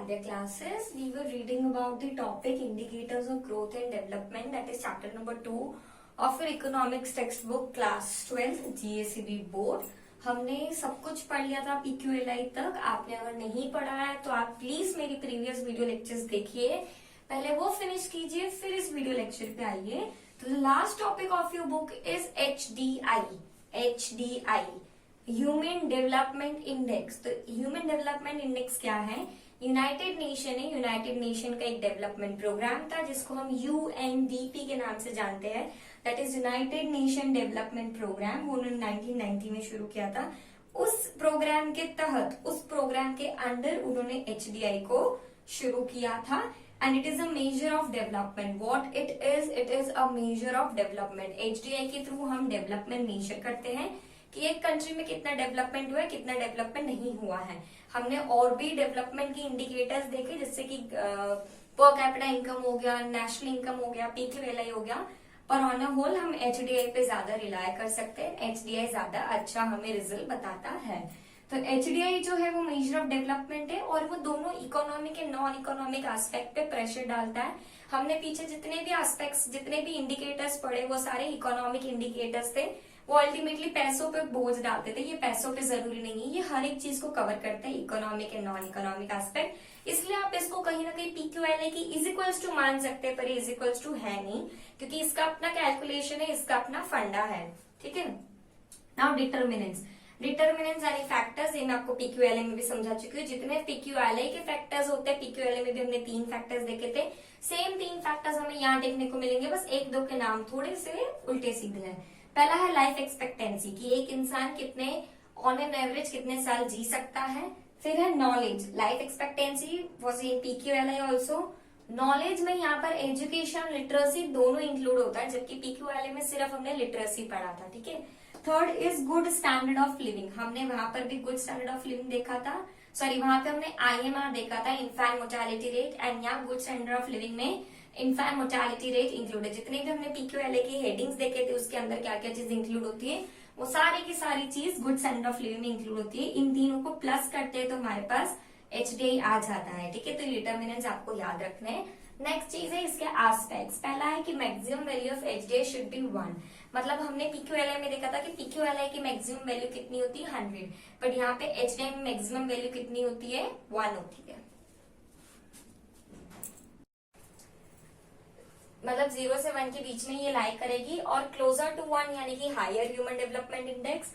Dear classes, we were reading about the topic indicators of growth and development, that is chapter number 2 of your economics textbook class 12 GACB board. हमने सब कुछ पढ़ लिया था PQLI तक. आपने अगर नहीं पढ़ा है तो आप प्लीज मेरी प्रीवियस वीडियो लेक्चर्स देखिए, पहले वो फिनिश कीजिए, फिर इस वीडियो लेक्चर पे आइए. तो last topic of your book is HDI, human development index. तो ह्यूमन डेवलपमेंट इंडेक्स क्या है? यूनाइटेड नेशन है. यूनाइटेड नेशन का एक डेवलपमेंट प्रोग्राम था जिसको हम UNDP के नाम से जानते हैं, that is United Nation Development Programme. वो उन्होंने 1990 में शुरू किया था. उस प्रोग्राम के तहत, उस प्रोग्राम के अंडर उन्होंने HDI को शुरू किया था. And it is a measure of development. What it is a measure of development. HDI के थ्रू हम डेवलपमेंट मेजर करते हैं कि एक कंट्री में कितना डेवलपमेंट हुआ है, कितना डेवलपमेंट नहीं हुआ है. हमने और भी डेवलपमेंट की इंडिकेटर्स देखे, जैसे कि पर कैपिटा इनकम हो गया, नेशनल इनकम हो गया, PQLI हो गया, पर ऑन अ होल हम HDI पे ज्यादा रिलाय कर सकते हैं. HDI ज्यादा अच्छा हमें रिजल्ट बताता है. तो HDI जो है वो मेजर ऑफ डेवलपमेंट है और वो दोनों economic and non economic aspect पे प्रेशर डालता है. हमने पीछे जितने भी एस्पेक्ट्स, जितने भी इंडिकेटर्स पढ़े वो सारे इकोनॉमिक इंडिकेटर्स थे. वो अल्टीमेटली पैसों पे बोझ डालते थे. ये पैसों पे जरूरी नहीं है, ये हर एक चीज को कवर करते हैं, economic and non economic aspect. इसलिए आप इसको कहीं ना कहीं PQLI की इज इक्वल्स टू मान सकते हैं, पर इज इक्वल्स टू है नहीं, क्योंकि इसका अपना कैलकुलेशन है, इसका अपना फंडा है. ठीक है. नाउ डिटर्मिनेंट्स यानी फैक्टर्स, ये मैं आपको PQLI में भी समझा चुकी हूँ. जितने PQLI के फैक्टर्स होते हैं, PQLI में भी हमने 3 फैक्टर्स देखे थे. सेम 3 फैक्टर्स हमें यहाँ देखने को मिलेंगे, बस 1-2 के नाम थोड़े से उल्टे सीधे हैं. पहला है लाइफ एक्सपेक्टेंसी, कि एक इंसान कितने ऑन एन एवरेज कितने साल जी सकता है. फिर है knowledge. Life expectancy was in PQLI also. Knowledge में यहाँ पर एजुकेशन, लिटरेसी दोनों इंक्लूड होता है, जबकि PQLI में सिर्फ हमने लिटरेसी पढ़ा था. ठीक है. Third is good standard of living. हमने वहां पर भी गुड स्टैंडर्ड ऑफ लिविंग देखा था. सॉरी, वहां पे हमने IMR देखा था, इन्फैंट मोर्टेलिटी रेट, एंड यहाँ गुड स्टैंडर्ड ऑफ लिविंग में इन्फैंट मोर्टेलिटी रेट इंक्लूड है. जितने भी हमने PQLI की हेडिंग्स देखे थे उसके अंदर क्या क्या चीज इंक्लूड होती है, वो सारी की सारी चीज गुड स्टैंडर्ड ऑफ लिविंग में इंक्लूड होती है. इन तीनों को प्लस करते हैं तो हमारे पास HDI आ जाता है. ठीक है. तो डिटर्मिनेंट्स आपको याद रखने हैं. नेक्स्ट चीज है इसके एस्पेक्ट्स. पहला है कि maximum value of HDI should be 1. मतलब हमने PQLI में देखा था कि PQLI की मैक्सिमम वैल्यू कितनी होती है, 100, बट यहाँ पे HDI में मैक्सिमम वैल्यू कितनी होती है, 1 होती है. मतलब 0 से 1 के बीच में ये लाई करेगी, और क्लोजर टू 1 यानी कि हायर ह्यूमन डेवलपमेंट इंडेक्स,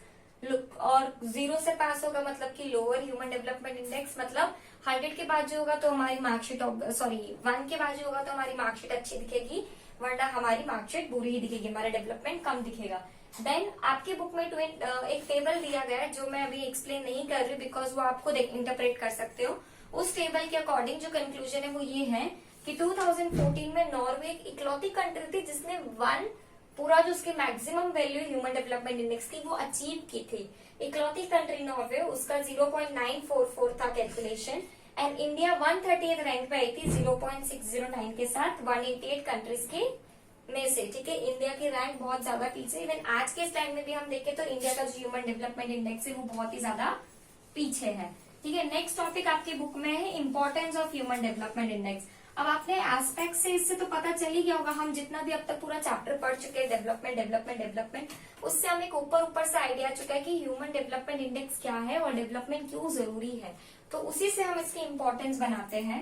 और 0 से पास होगा मतलब कि लोअर ह्यूमन डेवलपमेंट इंडेक्स. मतलब 100 के बाद जो होगा तो हमारी मार्कशीट, 1 के बाद जो होगा तो हमारी मार्कशीट अच्छी दिखेगी, वरना हमारी मार्कशीट बुरी ही दिखेगी, हमारा डेवलपमेंट कम दिखेगा. देन आपकी बुक में एक टेबल दिया गया है जो मैं अभी एक्सप्लेन नहीं कर रही, बिकॉज वो आपको इंटरप्रेट कर सकते हो. उस टेबल के अकॉर्डिंग जो कंक्लूजन है वो ये है कि 2014 में नॉर्वे एक इकलौती कंट्री थी जिसने 1 पूरा जो उसकी maximum value human development index की वो अचीव की थी. इकलौती कंट्री नॉर्वे, उसका 0.944 था calculation, and India 130th rank पे आई थी 0.609 के साथ 188 कंट्रीज के में से. ठीक है. इंडिया की रैंक बहुत ज्यादा पीछे. इवन आज के इस टाइम में भी हम देखें तो इंडिया का जो ह्यूमन डेवलपमेंट इंडेक्स है वो बहुत ही ज्यादा पीछे है. ठीक है. नेक्स्ट टॉपिक आपकी बुक में है importance of human development index. अब आपने एस्पेक्ट से इससे तो पता चल ही गया होगा, हम जितना भी अब तक पूरा चैप्टर पढ़ चुके हैं डेवलपमेंट, उससे हमें ऊपर से आइडिया आ चुका है कि ह्यूमन डेवलपमेंट इंडेक्स क्या है और डेवलपमेंट क्यों जरूरी है. तो उसी से हम इसकी इंपॉर्टेंस बनाते हैं.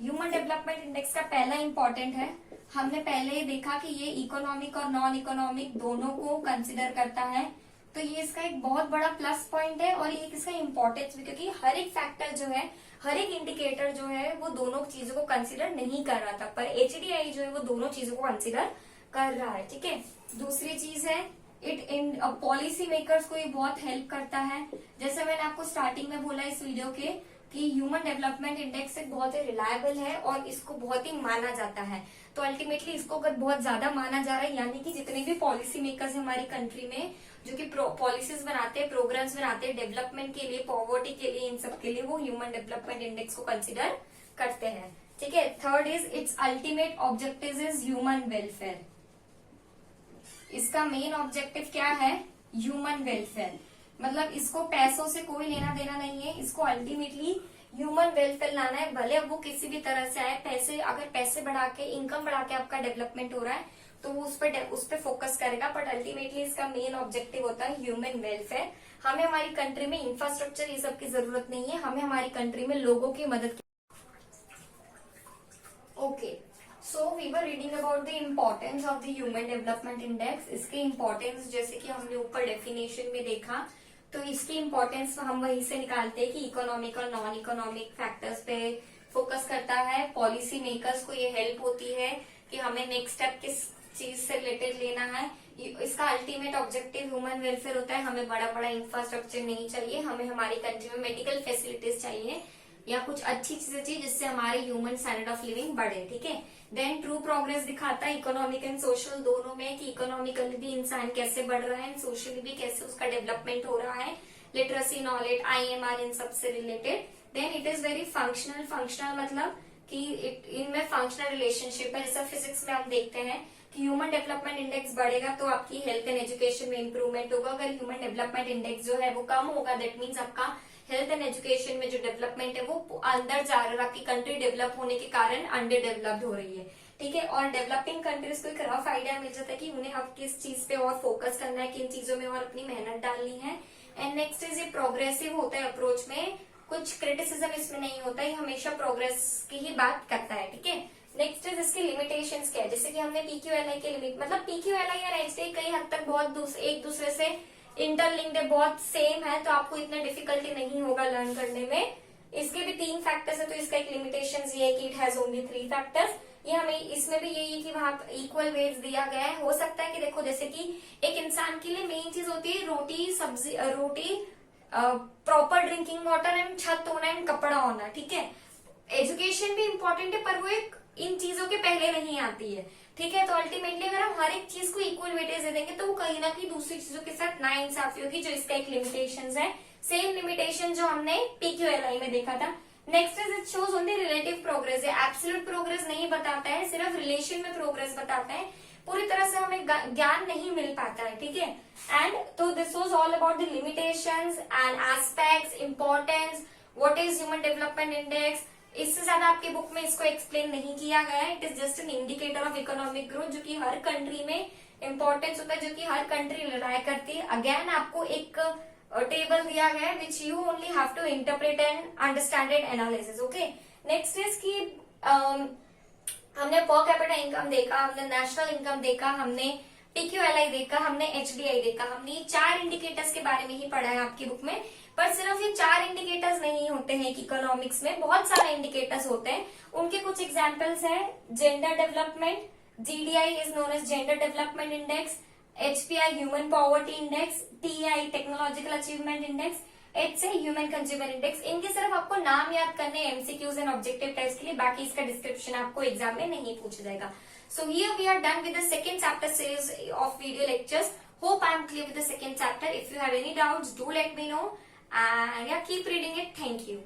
ह्यूमन डेवलपमेंट इंडेक्स का पहला इंपॉर्टेंट है, हमने पहले ही देखा कि ये इकोनॉमिक और नॉन इकोनॉमिक दोनों को कंसिडर करता है. तो ये इसका एक बहुत बड़ा प्लस पॉइंट है, और ये इसका इम्पोर्टेंस भी, क्योंकि हर एक फैक्टर जो है, हर एक इंडिकेटर जो है वो दोनों चीजों को कंसीडर नहीं कर रहा था, पर HDI जो है वो दोनों चीजों को कंसीडर कर रहा है. ठीक है. दूसरी चीज है इट पॉलिसी मेकर्स को ये बहुत हेल्प करता है. जैसे मैंने आपको स्टार्टिंग में बोला इस वीडियो के कि ह्यूमन डेवलपमेंट इंडेक्स एक बहुत ही रिलायबल है और इसको बहुत ही माना जाता है. तो अल्टीमेटली इसको अगर बहुत ज्यादा माना जा रहा है, यानी कि जितने भी पॉलिसी मेकर्स है हमारी कंट्री में जो कि पॉलिसीज बनाते हैं, प्रोग्राम्स बनाते हैं डेवलपमेंट के लिए, पॉवर्टी के लिए, इन सब के लिए वो ह्यूमन डेवलपमेंट इंडेक्स को कंसिडर करते हैं. ठीक है. Third is it's ultimate objective is human welfare. इसका मेन ऑब्जेक्टिव क्या है? Human welfare. मतलब इसको पैसों से कोई लेना देना नहीं है, इसको अल्टीमेटली ह्यूमन वेलफेयर लाना है। भले अब वो किसी भी तरह से आए, पैसे अगर पैसे बढ़ा के, इनकम बढ़ा के आपका डेवलपमेंट हो रहा है तो वो उस पर फोकस करेगा, बट अल्टीमेटली इसका मेन ऑब्जेक्टिव होता है ह्यूमन वेलफेयर। हमें हमारी कंट्री में इंफ्रास्ट्रक्चर ये सब की जरूरत नहीं है, हमें हमारी कंट्री में लोगों की मदद की। Okay, so we were reading about the importance of the human development index. इसके इम्पोर्टेंस जैसे कि हमने ऊपर डेफिनेशन में देखा, तो इसकी इम्पोर्टेंस हम वहीं से निकालते हैं कि इकोनॉमिक और नॉन इकोनॉमिक फैक्टर्स पे फोकस करता है। पॉलिसी मेकर्स को ये हेल्प होती है कि हमें नेक्स्ट स्टेप किस चीज से रिलेटेड लेना है। इसका अल्टीमेट ऑब्जेक्टिव ह्यूमन वेलफेयर होता है। हमें बड़ा बड़ा इंफ्रास्ट्रक्चर नहीं चाहिए, हमें हमारी कंट्री में मेडिकल फैसिलिटीज चाहिए या कुछ अच्छी चीजें चाहिए जिससे हमारे ह्यूमन स्टैंडर्ड ऑफ लिविंग बढ़े, ठीक है। देन ट्रू प्रोग्रेस दिखाता है इकोनॉमिक एंड सोशल दोनों में, कि इकोनॉमिकली भी इंसान कैसे बढ़ रहा है, सोशली भी कैसे उसका डेवलपमेंट हो रहा है, लिटरेसी, नॉलेज, IMR इन सबसे related. Then it is very functional. Functional मतलब कि इनमें फंक्शनल रिलेशनशिप है। जैसे फिजिक्स में हम देखते हैं कि ह्यूमन डेवलपमेंट इंडेक्स बढ़ेगा तो आपकी हेल्थ एंड एजुकेशन में इंप्रूवमेंट होगा। अगर ह्यूमन डेवलपमेंट इंडेक्स जो है वो कम होगा, दैट मीन्स आपका हेल्थ एंड एजुकेशन में जो डेवलपमेंट है वो अंदर जा रहा है, आपकी कंट्री डेवलप होने के कारण अंडर डेवलप्ड हो रही है, ठीक है। और डेवलपिंग कंट्रीज को एक रफ आइडिया मिल जाता है कि उन्हें अब किस चीज पे और फोकस करना है, किन चीजों में और अपनी मेहनत डालनी है। एंड नेक्स्ट इज ये प्रोग्रेसिव होता है अप्रोच में, कुछ क्रिटिसिज्म इसमें नहीं होता है, हमेशा प्रोग्रेस की ही बात करता है, ठीक है। नेक्स्ट इज इसकी लिमिटेशंस क्या है, जैसे कि हमने PQLI के लिमिट, मतलब PQLI और HDI कई हद तक बहुत एक दूसरे से इंटरलिंक्ड है, बहुत सेम है, तो आपको इतना डिफिकल्टी नहीं होगा लर्न करने में। इसके भी 3 फैक्टर्स है, तो इसका एक लिमिटेशन ये है कि इट हैज ओनली 3 फैक्टर्स। ये हमें इसमें भी यही है कि वहां इक्वल वेट्स दिया गया है। हो सकता है कि देखो जैसे कि एक इंसान के लिए मेन चीज होती है रोटी, सब्जी, रोटी, प्रॉपर ड्रिंकिंग वाटर एंड छत होना एंड कपड़ा होना, ठीक है। एजुकेशन भी इम्पोर्टेंट है पर वो एक इन चीजों के पहले नहीं आती है, ठीक है। तो अल्टीमेटली अगर हम हर एक चीज को इक्वल वेटेज दे देंगे तो वो कहीं ना कहीं दूसरी चीजों के साथ नाइंसाफी होगी, जो इसका एक लिमिटेशन है। सेम लिमिटेशन जो हमने PQLI में देखा था। Next is it shows only relative progress, है एब्सोल्यूट प्रोग्रेस नहीं बताता है, सिर्फ रिलेशन में प्रोग्रेस बताता है, पूरी तरह से हमें ज्ञान नहीं मिल पाता है, ठीक है। एंड तो this was all about the limitations and aspects, importance, what is human development index. इससे ज्यादा आपकी बुक में इसको एक्सप्लेन नहीं किया गया है। It is just an indicator of economic growth, जो कि हर कंट्री में इंपॉर्टेंस होता है, जो कि हर कंट्री लड़ाई करती है। अगेन आपको एक टेबल दिया गया है which you only have to interpret and understand and analysis, okay. Next is की हमने पर कैपिटा इनकम देखा, हमने नेशनल इनकम देखा, हमने PQLI देखा, हमने HDI देखा। हमने ये 4 इंडिकेटर्स के बारे में ही पढ़ा है आपकी बुक में, पर सिर्फ ये 4 इंडिकेटर्स नहीं होते हैं। इकोनॉमिक्स में बहुत सारे इंडिकेटर्स होते हैं, उनके कुछ एग्जांपल्स हैं। Gender development, GDI is known age gender development index, HPI human poverty index, TI technological achievement index, H से ह्यूमन कंज्यूमर इंडेक्स। इनके सिर्फ आपको नाम याद करने MCQs एंड ऑब्जेक्टिव टेस्ट के लिए, बाकी इसका डिस्क्रिप्शन आपको एग्जाम में नहीं पूछा जाएगा। So here we are done with the second chapter series of video lectures. Hope I am clear with the second chapter. If you have any doubts, do let me know. And yeah, keep reading it. Thank you.